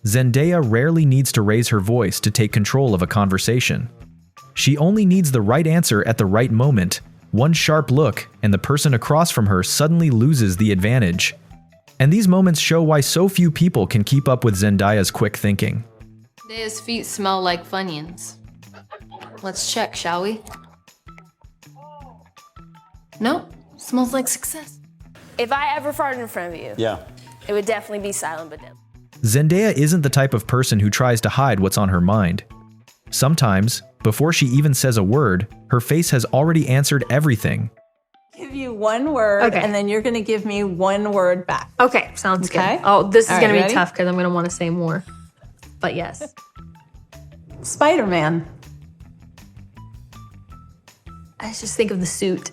Zendaya rarely needs to raise her voice to take control of a conversation. She only needs the right answer at the right moment. One sharp look, and the person across from her suddenly loses the advantage. And these moments show why so few people can keep up with Zendaya's quick thinking. Zendaya's feet smell like Funyuns. Let's check, shall we? No, smells like success. If I ever farted in front of you, it would definitely be silent but deadly. Zendaya isn't the type of person who tries to hide what's on her mind. Sometimes, before she even says a word, her face has already answered everything. Give you one word, and then you're going to give me one word back. Okay, sounds good. Oh, this is going to be tough because I'm going to want to say more. But yes. Spider-Man. I just think of the suit.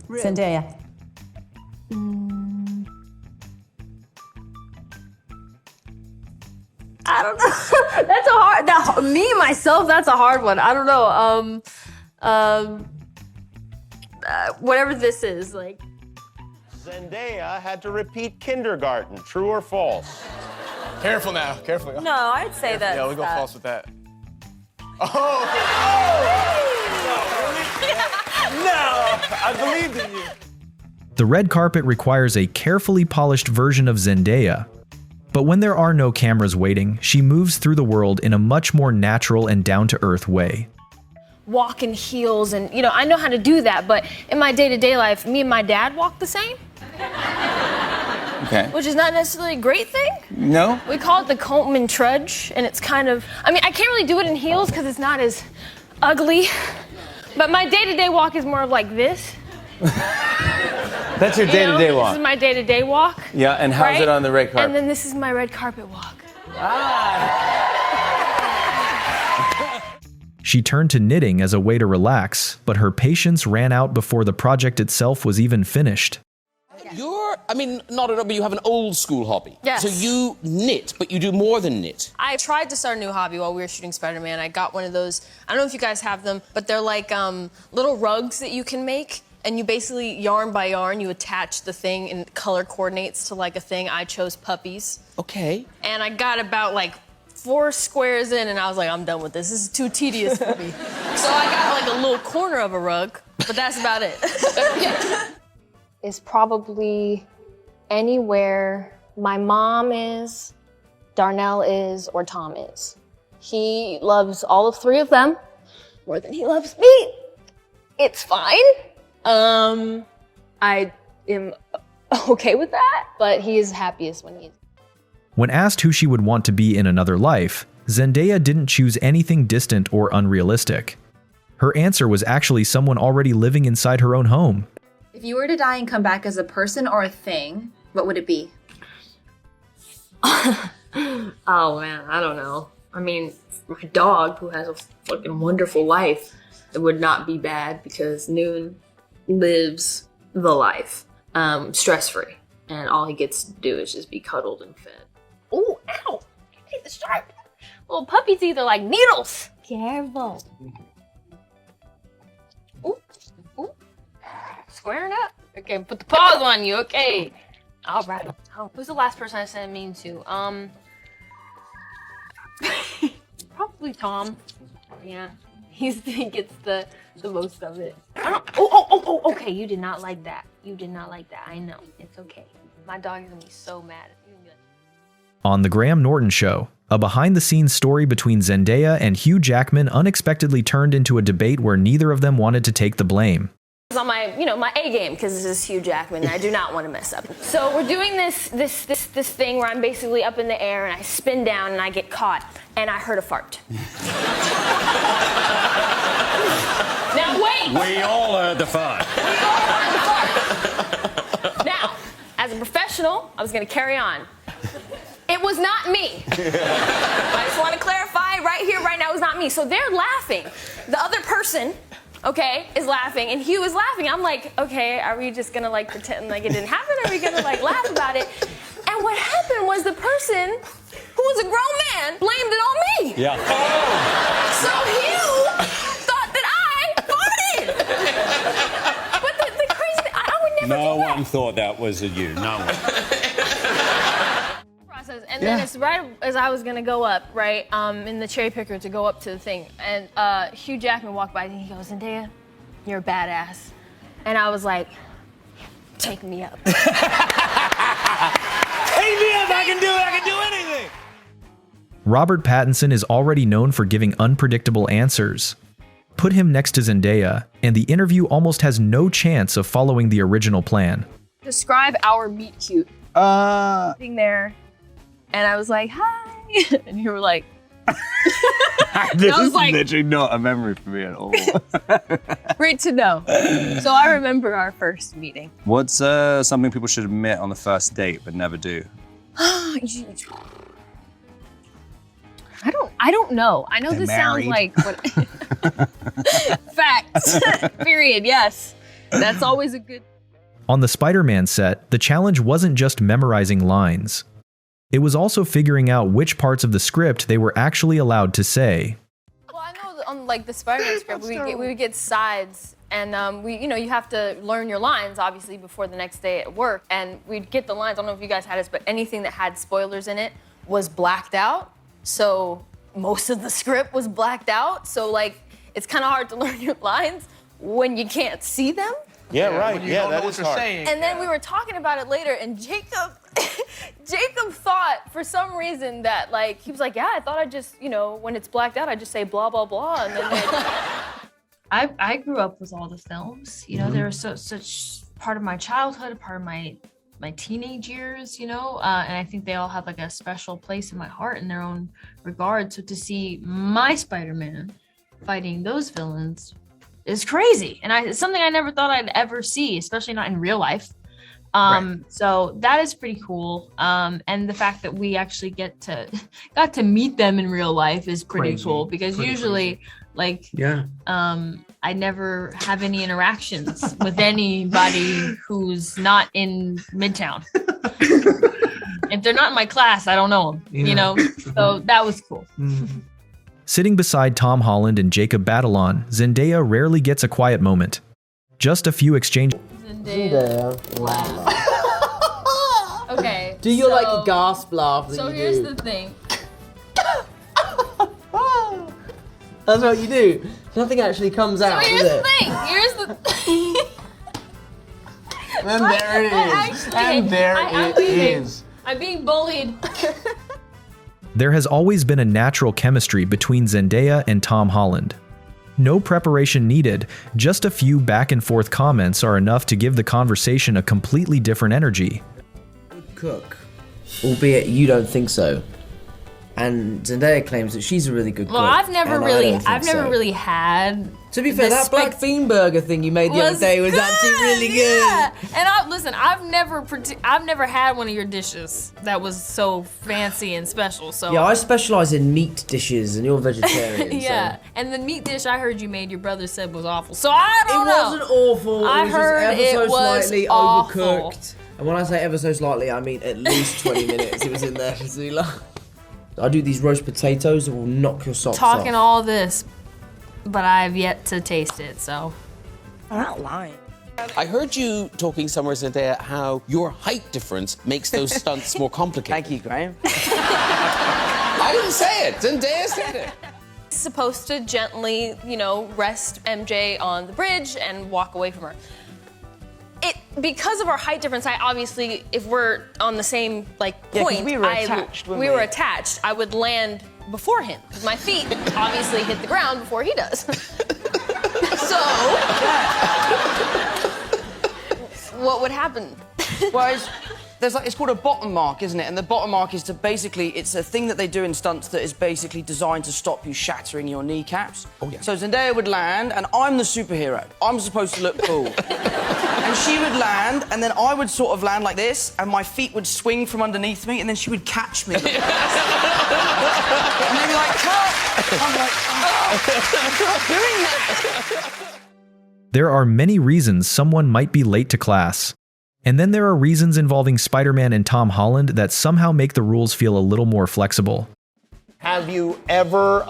Zendaya. I don't know. That's a hard. Me myself, that's a hard one. I don't know. Whatever this is, like. Zendaya had to repeat kindergarten. True or false? Careful now. Careful. No, I'd say that. Yeah, we go false with that. No, I believed in you. The red carpet requires a carefully polished version of Zendaya. But when there are no cameras waiting, she moves through the world in a much more natural and down-to-earth way. Walk in heels and, I know how to do that, but in my day-to-day life, me and my dad walk the same. Okay. Which is not necessarily a great thing. No? We call it the Coleman trudge, and it's kind of, I can't really do it in heels because it's not as ugly, but my day-to-day walk is more of like this. That's your day-to-day walk? This is my day-to-day walk. Yeah, and how's it on the red carpet? And then this is my red carpet walk. She turned to knitting as a way to relax, but her patience ran out before the project itself was even finished. Not at all, but you have an old school hobby. Yes. So you knit, but you do more than knit. I tried to start a new hobby while we were shooting Spider-Man. I got one of those, I don't know if you guys have them, but they're like little rugs that you can make. And you basically, yarn by yarn, you attach the thing and color coordinates to like a thing. I chose puppies. Okay. And I got about like 4 squares in and I was like, I'm done with this. This is too tedious for me. So I got like a little corner of a rug, but that's about it. Is probably anywhere my mom is, Darnell is, or Tom is. He loves all of 3 of them more than he loves me. It's fine. I am okay with that, but he is happiest when he's. When asked who she would want to be in another life, Zendaya didn't choose anything distant or unrealistic. Her answer was actually someone already living inside her own home. If you were to die and come back as a person or a thing, what would it be? Oh man, I don't know. My dog, who has a fucking wonderful life, it would not be bad because Noon lives the life, stress-free. And all he gets to do is just be cuddled and fed. Ooh, ow! You take the sharp. Little puppies either like needles. Careful. Ooh, ooh. Squaring up. Okay, put the paws on you, okay. All right. Oh, who's the last person I said mean to? Probably Tom. Yeah. He gets the most of it. Okay, you did not like that. You did not like that. I know. It's okay. My dog is gonna be so mad at you. On The Graham Norton Show, a behind-the-scenes story between Zendaya and Hugh Jackman unexpectedly turned into a debate where neither of them wanted to take the blame. It's on my, my A game because this is Hugh Jackman and I do not want to mess up. So we're doing this thing where I'm basically up in the air and I spin down and I get caught and I heard a fart. Now wait! We all heard the fart. We all heard the fart. Now, as a professional, I was going to carry on. It was not me. I just want to clarify right here, right now, it was not me. So they're laughing. The other person, okay, is laughing, and Hugh is laughing. I'm like, okay, are we just gonna like pretend like it didn't happen? Or are we gonna like laugh about it? And what happened was the person who was a grown man blamed it on me. Yeah. So Hugh thought that I farted. But the crazy thing, I would never No do that. one thought that was you. No one. And then it's right as I was gonna go up, right, in the cherry picker to go up to the thing, and Hugh Jackman walked by and he goes, Zendaya, you're a badass. And I was like, take me up. Take me up, I can do it, I can do anything. Robert Pattinson is already known for giving unpredictable answers. Put him next to Zendaya, and the interview almost has no chance of following the original plan. Describe our meet cute. Sitting there, and I was like, hi, and you were like, This was is like- literally not a memory for me at all. great to know. So I remember our first meeting. What's something people should admit on the first date but never do? I don't know. I know They're this sounds married. like what facts. Period. Yes. That's always a good. On the Spider-Man set, the challenge wasn't just memorizing lines. It was also figuring out which parts of the script they were actually allowed to say. Well, I know that on like the Spider-Man script, we would get sides, and you have to learn your lines obviously before the next day at work, and we'd get the lines. I don't know if you guys had this, but anything that had spoilers in it was blacked out. So most of the script was blacked out. So like, it's kind of hard to learn your lines when you can't see them. Yeah, right. Yeah, that is hard. And then we were talking about it later, and Jacob thought for some reason that like, he was like, yeah, I thought I just, when it's blacked out, I just say blah, blah, blah. And then I grew up with all the films, they were such part of my childhood, part of my teenage years, and I think they all have like a special place in my heart in their own regard. So to see my Spider-Man fighting those villains is crazy. And it's something I never thought I'd ever see, especially not in real life. So that is pretty cool. And the fact that we actually got to meet them in real life is pretty cool, because usually I never have any interactions with anybody who's not in Midtown. If they're not in my class, I don't know them, So that was cool. Sitting beside Tom Holland and Jacob Batalon, Zendaya rarely gets a quiet moment. Just a few exchanges. Zendaya. Okay. Do your like gasp laugh that So you here's do? the thing. That's what you do. Nothing actually comes So out, here's does the it? thing. Here's the And there it is. And there it is. I'm being bullied. There has always been a natural chemistry between Zendaya and Tom Holland. No preparation needed, just a few back and forth comments are enough to give the conversation a completely different energy. Cook, albeit you don't think so. And Zendaya claims that she's a really good cook. Well, I've never and I really, don't think I've never so. really had. To be fair, the that black bean burger thing you made the other day was actually really good. Yeah, and I've never had one of your dishes that was so fancy and special. So Yeah, I specialize in meat dishes, and you're vegetarian. yeah, So. and the meat dish I heard you made, your brother said was awful. So I don't know. It wasn't awful. I It was heard just ever it so was slightly awful. overcooked. And when I say ever so slightly, I mean at least 20 minutes. It was in there for too long. I do these roast potatoes that will knock your socks Talking off. all this, but I've yet to taste it. So I'm not lying. I heard you talking somewhere, Zendaya, how your height difference makes those stunts more complicated. Thank you, Graham. I didn't say it. Zendaya said it. supposed to gently, rest MJ on the bridge and walk away from her. Because of our height difference, I obviously, if we're on the same point, we were attached, weren't we were attached. I would land before him. My feet obviously hit the ground before he does. So, what would happen? Well, it's called a bottom mark, isn't it? And the bottom mark is it's a thing that they do in stunts that is basically designed to stop you shattering your kneecaps. Oh, yeah. So Zendaya would land, and I'm the superhero. I'm supposed to look cool. And she would land, and then I would sort of land like this, and my feet would swing from underneath me, and then she would catch me. And they'd be like, cut! I'm like, I'm not doing that. There are many reasons someone might be late to class. And then there are reasons involving Spider-Man and Tom Holland that somehow make the rules feel a little more flexible. Have you ever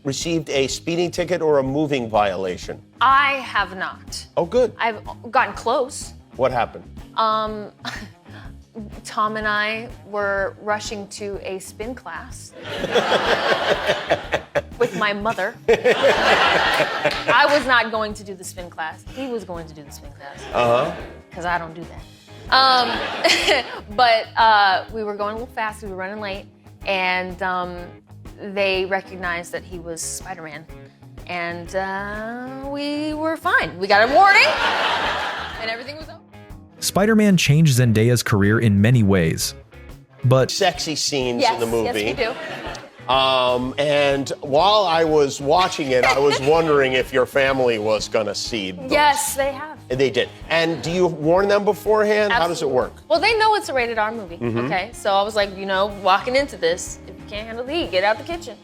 received a speeding ticket or a moving violation? I have not. Oh, good. I've gotten close. What happened? Tom and I were rushing to a spin class with my mother. I was not going to do the spin class. He was going to do the spin class. Because I don't do that. But we were going a little fast. We were running late. And they recognized that he was Spider-Man. And we were fine. We got a warning. And everything was over. Spider-Man changed Zendaya's career in many ways. But sexy scenes Yes, in the movie. yes, we do. And while I was watching it, I was wondering if your family was gonna see those. Yes, they have. They did. And do you warn them beforehand? How does it work? Well, they know it's a rated R movie, Mhm. okay? So I was like, you know, walking into this, if you can't handle the heat, get out the kitchen.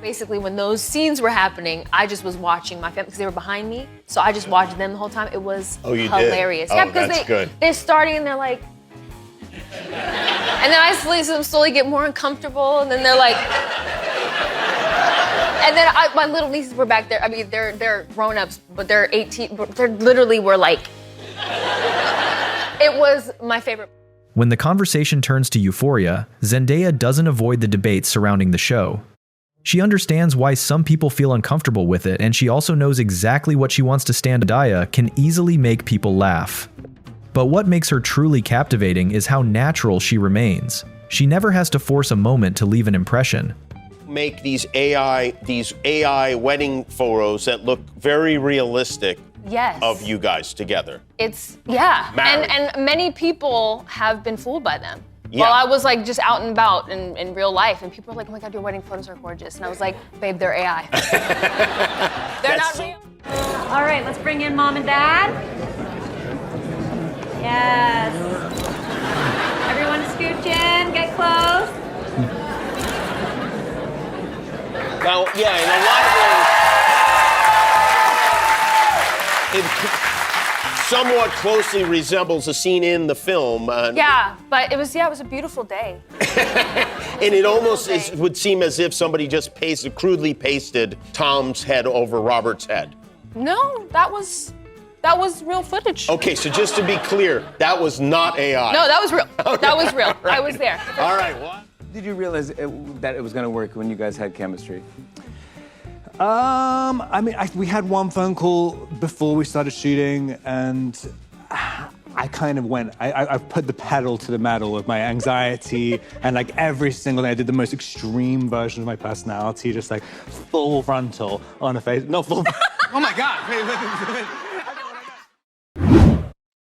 Basically, when those scenes were happening, I just was watching my family because they were behind me. So I just watched them the whole time. It was hilarious. Oh, Yeah, because that's good. they're starting and they're like, and then I see them slowly get more uncomfortable, and then they're like, and then my little nieces were back there. I mean, they're grown-ups, but they're 18. But they literally were like, it was my favorite. when the conversation turns to Euphoria, Zendaya doesn't avoid the debates surrounding the show. She understands why some people feel uncomfortable with it, and she also knows exactly what she wants to stand. Zendaya can easily make people laugh. But what makes her truly captivating is how natural she remains. She never has to force a moment to leave an impression. Make these AI wedding photos that look very realistic Yes. of you guys together. It's, yeah. Married. And many people have been fooled by them. Yeah. While I was like just out and about in real life, and people were like, oh my God, your wedding photos are gorgeous. And I was like, babe, they're AI. They're not real. All right, let's bring in mom and dad. Yes. Everyone scooch in, get close. Now, yeah, in a lot of ways, it somewhat closely resembles a scene in the film. Yeah, but it was a beautiful day. And it almost would seem as if somebody just crudely pasted Tom's head over Robert's head. No, that was real footage. Okay, so just to be clear, that was not AI. No, that was real. Okay. That was real. Right. I was there. All right, what? Did you realize that it was going to work when you guys had chemistry? I mean, we had one phone call before we started shooting, and I kind of went, I put the pedal to the metal of my anxiety, and like every single day I did the most extreme version of my personality, just like full frontal on a face, not full. Oh my God! Wait.